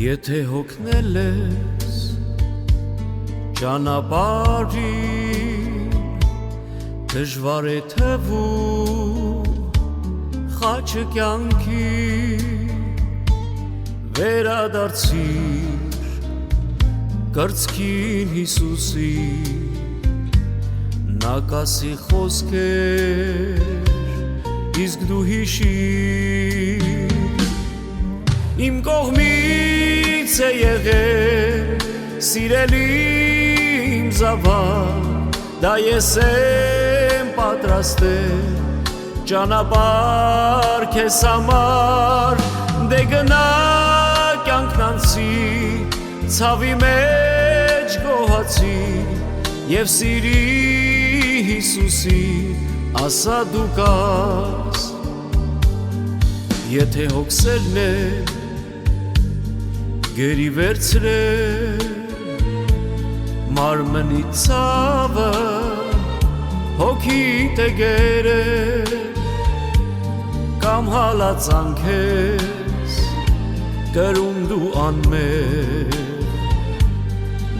Եթե հոգնել ես ճանապարհին, դժվար է թվում խաչը կյանքի, վերադարձիր կրծքին Հիսուսի, նա կասի խոսքեր, իսկ դու հիշիր, իմ կողմից է եղել սիրելի իմ զավակ, դա ես եմ պատրաստել ճանապարհ քեզ համար, դե գնա կյանքն անցի, ցավի մեջ գոհացի և սիրի Հիսուսի, ասա դու կաս, եթե հոգսերն է գերի վերցրել, մարմնի ցավը հոգիդ է գերել, կամ հալածանքես կրում դու անմեղ,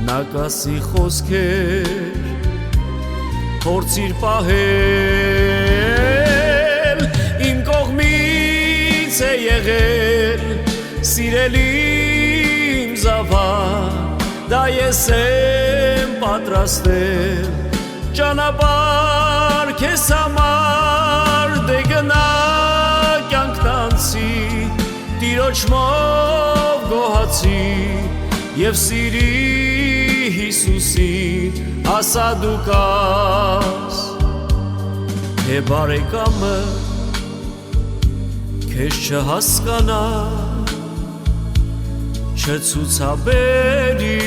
նա կասի խոսքեր, փորձիր պահել, իմ կողմից է եղել սիրելի իմ զավակ, դա ես եմ պատրաստել ճանապարհ քեզ համար, դե գնա կյանքն անցի, Տիրոջմով գոհացի և սիրի Հիսուսին, ասա դու կաս, թե բարեկամը քեզ չհասկանա, չցուցաբերի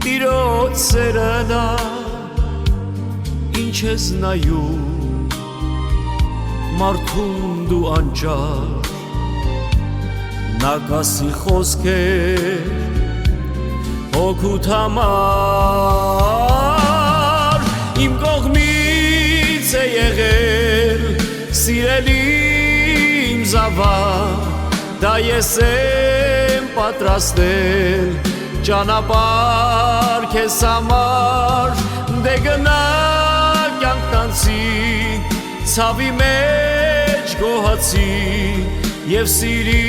Տիրոջ սերը նա, ինչ ես նայում մարդուն դու անճար, նա կասի խոսքեր հոգուդ համար, իմ կողմից է եղել սիրելի իմ զավակ, դա ես եմ պատրաստել ճանապարհ քեզ համար, դե գնա կյանքն անցի, ցավի մեջ գոհացի և սիրի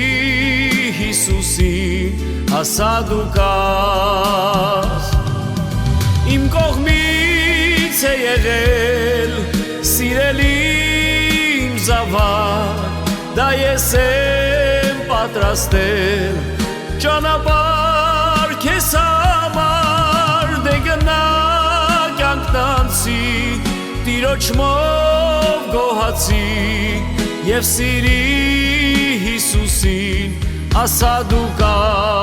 Հիսուսին, ասա դու կաս, իմ կողմից է եղել սիրելի իմ զավակ, դա ես եմ պատրաստել ճանապարհ քեզ համար, դե գնա կյանքն անցի, Տիրոջմով գոհացի և սիրի Հիսուսին, ասա դու կաս